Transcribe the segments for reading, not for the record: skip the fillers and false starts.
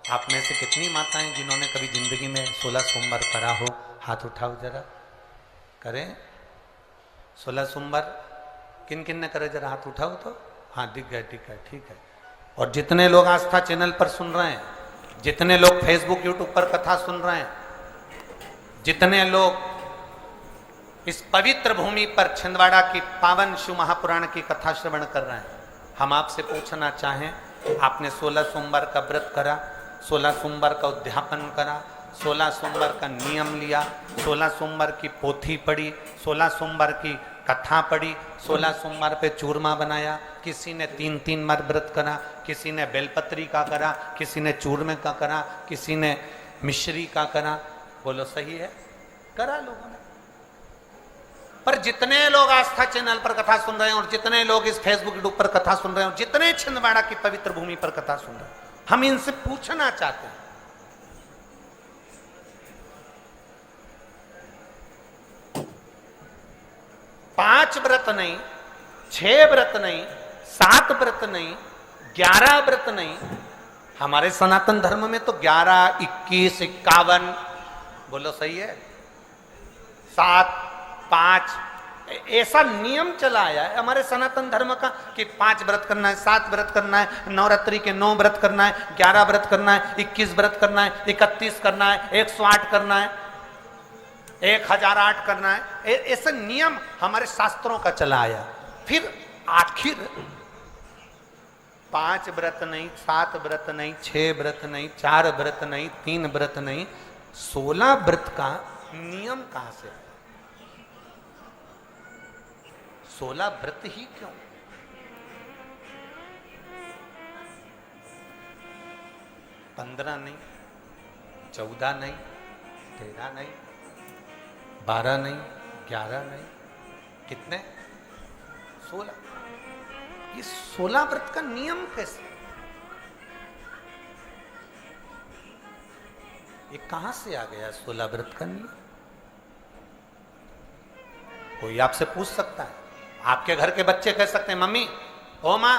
आप में से कितनी माताएं जिन्होंने कभी जिंदगी में 16 सोमवार करा हो, हाथ उठाओ जरा। करें 16 सोमवार? किन किन ने करे जरा हाथ उठाओ तो। हाँ दिख गए, ठीक है, ठीक है। और जितने लोग आस्था चैनल पर सुन रहे हैं, जितने लोग फेसबुक यूट्यूब पर कथा सुन रहे हैं, जितने लोग इस पवित्र भूमि पर छिंदवाड़ा की पावन शिव महापुराण की कथा श्रवण कर रहे हैं, हम आपसे पूछना चाहें, आपने 16 सोमवार का व्रत करा, 16 सोमवार का उद्यापन करा, 16 सोमवार का नियम लिया, 16 सोमवार की पोथी पढ़ी, 16 सोमवार की कथा पढ़ी, 16 सोमवार पे चूरमा बनाया, किसी ने 3-3 बार व्रत करा, किसी ने बेलपत्री का करा, किसी ने चूरमे का करा, किसी ने मिश्री का करा। बोलो सही है? करा लोगों ने। पर जितने लोग आस्था चैनल पर कथा सुन रहे हैं और जितने लोग इस फेसबुक यूट्यूब पर कथा सुन रहे हैं और जितने छिंदवाड़ा की पवित्र भूमि पर कथा सुन रहे हैं, हम इनसे पूछना चाहते हैं, पांच व्रत नहीं, 6 व्रत नहीं, 7 व्रत नहीं, 11 व्रत नहीं, हमारे सनातन धर्म में तो 11, 21, 51, बोलो सही है, 7, 5 ऐसा नियम चला आया है हमारे सनातन धर्म का कि 5 व्रत करना है, 7 व्रत करना है, नवरात्रि के 9 व्रत करना है, 11 व्रत करना है, 21 व्रत करना है, 31 करना है, 108 करना है, 1008 करना है। ऐसे नियम हमारे शास्त्रों का चला आया। फिर आखिर 5 व्रत नहीं, 7 व्रत नहीं, 6 व्रत नहीं, 4 व्रत नहीं, 3 व्रत नहीं, 16 व्रत का नियम कहां से? 16 व्रत ही क्यों? पंद्रह नहीं, 14 नहीं, 13 नहीं, 12 नहीं, 11 नहीं, कितने? 16। ये 16 व्रत का नियम कैसे? ये कहां से आ गया 16 व्रत का नियम? कोई आपसे पूछ सकता है, आपके घर के बच्चे कह सकते हैं, मम्मी ओ माँ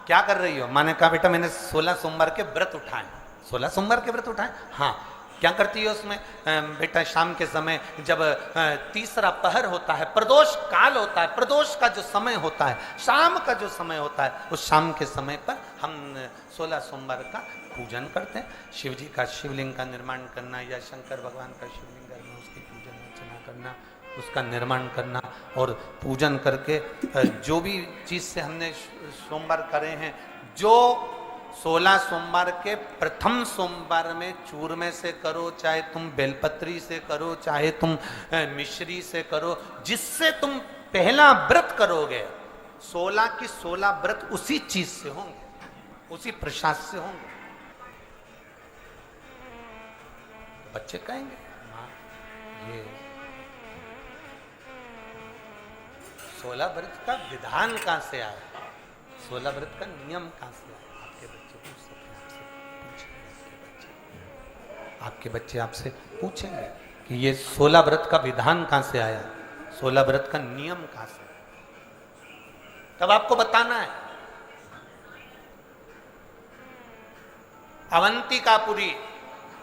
क्या कर रही हो? माँ ने कहा बेटा मैंने 16 सोमवार के व्रत उठाए। 16 सोमवार के व्रत उठाए? हाँ। क्या करती है उसमें? बेटा शाम के समय जब तीसरा पहर होता है, प्रदोष काल होता है, प्रदोष का जो समय होता है, शाम का जो समय होता है, उस शाम के समय पर हम 16 सोमवार का पूजन करते हैं। शिव जी का शिवलिंग का निर्माण करना या शंकर भगवान का शिवलिंग करना, उसकी पूजन अर्चना करना, उसका निर्माण करना और पूजन करके जो भी चीज से हमने सोमवार करे हैं, जो 16 सोमवार के प्रथम सोमवार में चूरमे से करो, चाहे तुम बेलपत्री से करो, चाहे तुम मिश्री से करो, जिससे तुम पहला व्रत करोगे, 16 की 16 व्रत उसी चीज से होंगे, उसी प्रसाद से होंगे। तो बच्चे कहेंगे हाँ ये 16 व्रत का विधान कहां से आया, 16 व्रत का नियम कहां से आया? आपके बच्चे आपसे पूछेंगे कि ये 16 व्रत का विधान कहां से आया, 16 व्रत का नियम कहां से? तब आपको बताना है। अवंतिकापुरी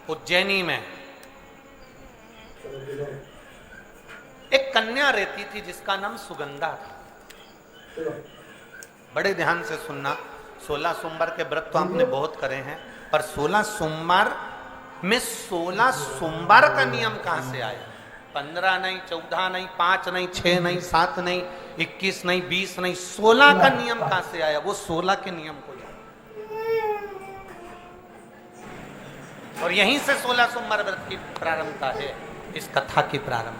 उज्जैनी में एक कन्या रहती थी जिसका नाम सुगंधा था। बड़े ध्यान से सुनना, 16 सोमवार के व्रत तो आपने बहुत करे हैं, पर 16 सोमवार में 16 सोमवार का नियम कहां से आया? 15 नहीं, 14 नहीं, 5 नहीं, 6 नहीं, 7 नहीं, 21 नहीं, 20 नहीं, 16 का नियम कहां से आया? वो 16 के नियम को जाना। और यहीं से 16 सोमवार व्रत की प्रारंभता है, इस कथा की प्रारंभ।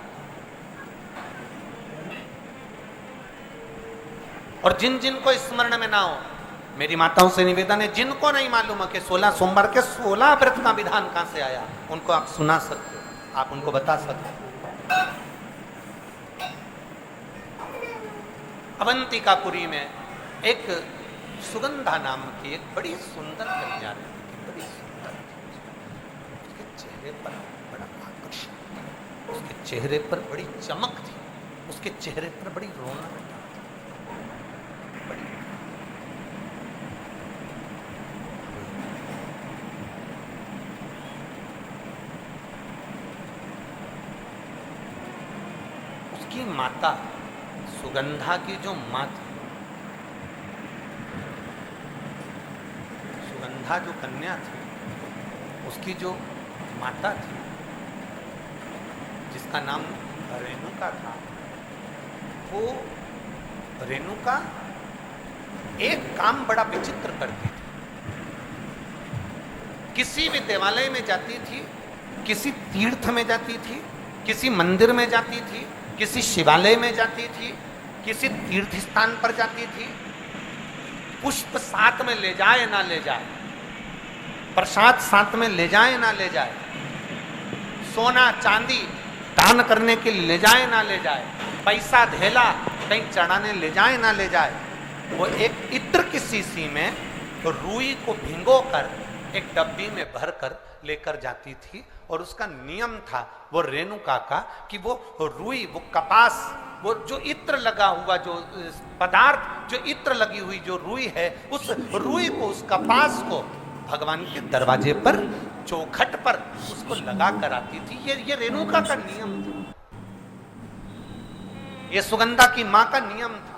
और जिन जिन को स्मरण में ना हो, मेरी माताओं से निवेदन है, जिनको नहीं मालूम है कि 16 सोमवार के 16 व्रत का विधान कहां से आया, उनको आप सुना सकते हो, आप उनको बता सकते हो। अवंतिकापुरी में एक सुगंधा नाम की एक बड़ी सुंदर कन्या रहती थी, बड़ी सुंदर। उसके चेहरे पर बड़ा आकर्षण, उसके चेहरे पर बड़ी चमक थी, उसके चेहरे पर बड़ी रौनक थी। उसकी माता सुगंधा की जो माँ थी, सुगंधा जो कन्या थी, उसकी जो माता थी जिसका नाम रेणुका था, वो रेणुका एक काम बड़ा विचित्र करती थी। किसी भी देवालय में जाती थी, किसी तीर्थ में जाती थी, किसी मंदिर में जाती थी, किसी शिवालय में जाती थी, किसी तीर्थ स्थान पर जाती थी, पुष्प साथ में ले जाए ना ले जाए, प्रसाद साथ में ले जाए ना ले जाए, सोना चांदी दान करने के लिए ले जाए ना ले जाए, पैसा धेला कहीं चढ़ाने ले जाए ना ले जाए, वो एक इत्र की शीशी में रुई को भिगो कर एक डब्बी में भरकर लेकर जाती थी। और उसका नियम था वो रेणुका का कि वो रुई, वो कपास, वो जो इत्र लगा हुआ, जो पदार्थ, जो इत्र लगी हुई जो रुई है, उस रुई को, उस कपास को भगवान के दरवाजे पर, चौखट पर उसको लगा कर आती थी। ये रेणुका का नियम था, ये सुगंधा की मां का नियम था।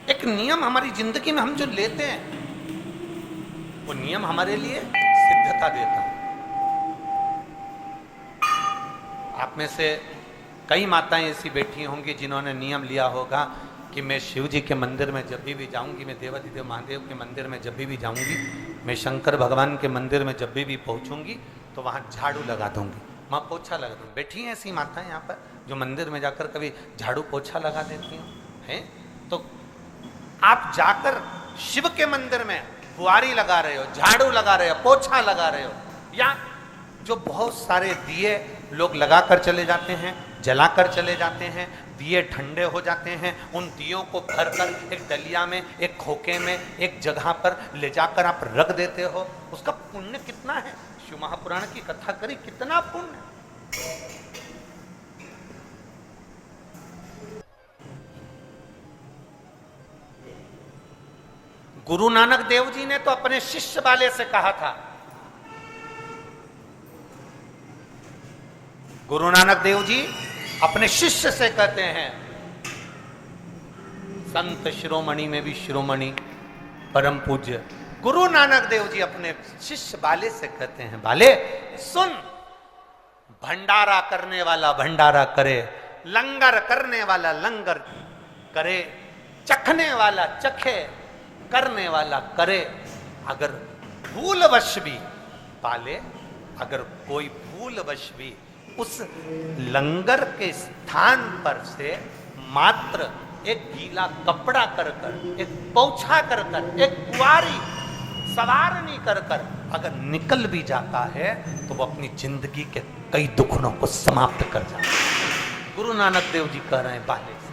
एक नियम हमारी जिंदगी में हम जो लेते हैं, वो नियम हमारे लिए सिद्धता देता है। आप में से कई माताएं ऐसी बैठी होंगी जिन्होंने नियम लिया होगा कि मैं शिव जी के मंदिर में जब भी जाऊंगी, मैं देवाधिदेव महादेव के मंदिर में जब भी जाऊंगी, मैं शंकर भगवान के मंदिर में जब भी पहुंचूंगी तो वहां झाड़ू लगा दूंगी, वहां पोछा लगा दूंगी। बैठी हैं ऐसी माताएं यहाँ पर जो मंदिर में जाकर कभी झाड़ू पोछा लगा देती हो हैं? तो आप जाकर शिव के मंदिर में बुआरी लगा रहे हो, झाड़ू लगा रहे हो, पोछा लगा रहे हो, या जो बहुत सारे दिए लोग लगाकर चले जाते हैं, जलाकर चले जाते हैं, दिए ठंडे हो जाते हैं, उन दियों को भरकर एक डलिया में, एक खोखे में, एक जगह पर ले जाकर आप रख देते हो, उसका पुण्य कितना है? शिव महापुराण की कथा करी, कितना पुण्य। गुरु नानक देव जी ने तो अपने शिष्य वाले से कहा था, गुरु नानक देव जी अपने शिष्य से कहते हैं, संत शिरोमणि में भी शिरोमणि परम पूज्य गुरु नानक देव जी अपने शिष्य बाले से कहते हैं, बाले सुन, भंडारा करने वाला भंडारा करे, लंगर करने वाला लंगर करे, चखने वाला चखे, करने वाला करे। अगर भूलवश भी बाले, अगर कोई भूलवश भी उस लंगर के स्थान पर से मात्र एक गीला कपड़ा कर कर, एक पोछा कर कर, एक कुआरी सवारनी कर कर अगर निकल भी जाता है तो वो अपनी जिंदगी के कई दुखों को समाप्त कर जाता है। गुरु नानक देव जी कह रहे हैं बाले से।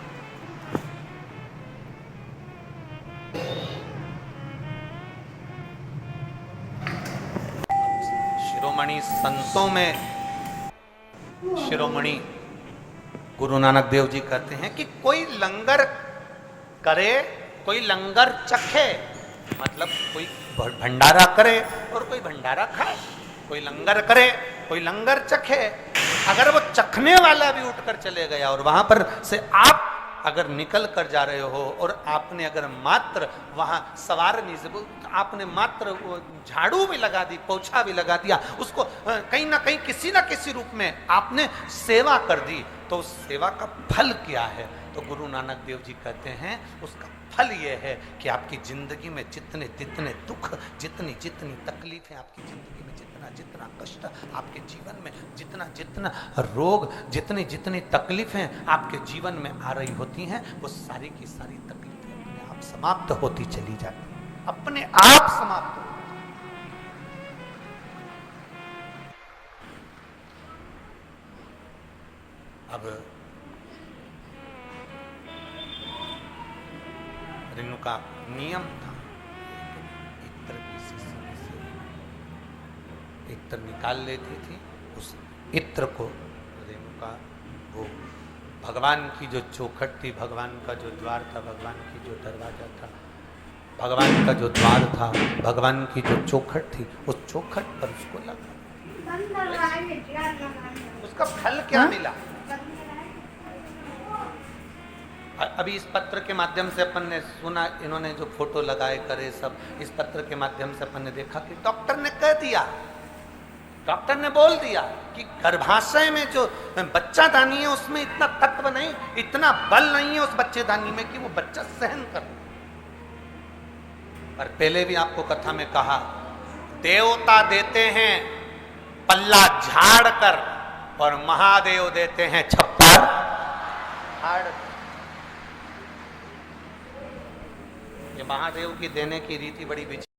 शिरोमणि संतों में शिरोमणि गुरु नानक देव जी कहते हैं कि कोई लंगर करे, कोई लंगर चखे, मतलब कोई भंडारा करे और कोई भंडारा खाए, कोई लंगर करे, कोई लंगर चखे। अगर वो चखने वाला भी उठकर चले गया और वहां पर से आप अगर निकल कर जा रहे हो और आपने अगर मात्र वहां सवारनी से आपने मात्र झाड़ू भी लगा दी, पोछा भी लगा दिया, उसको कहीं ना कहीं किसी ना किसी रूप में आपने सेवा कर दी, तो उस सेवा का फल क्या है? तो गुरु नानक देव जी कहते हैं उसका फल ये है कि आपकी जिंदगी में जितने जितने दुख, जितनी जितनी तकलीफें आपकी जिंदगी में, जितना जितना कष्ट आपके जीवन में, जितना जितना रोग, जितनी जितनी तकलीफें आपके जीवन में आ रही होती हैं, वो सारी की सारी तकलीफें अपने आप समाप्त होती चली जाती हैं, अपने आप समाप्त हो। अब रेणुका नियम था, इत्र की शीशी से इत्र निकाल लेती थी, उस इत्र को रेणुका वो भगवान की जो चौखट थी, भगवान का जो द्वार था, भगवान की जो दरवाजा था, भगवान का जो द्वार था, भगवान की जो चौखट थी, उस चौखट पर उसको लगा। उसका फल क्या मिला? अभी इस पत्र के माध्यम से अपन ने सुना, इन्होंने जो फोटो लगाए करे सब, इस पत्र के माध्यम से अपन ने देखा कि डॉक्टर ने कह दिया, डॉक्टर ने बोल दिया कि गर्भाशय में जो बच्चादानी है उसमें इतना तत्व नहीं, इतना बल नहीं है उस बच्चेदानी में कि वो बच्चा सहन कर। पर पहले भी आपको कथा में कहा, देवता देते हैं पल्ला झाड़ कर और महादेव देते हैं छप्पर फाड़। ये महादेव की देने की रीति बड़ी विचित्र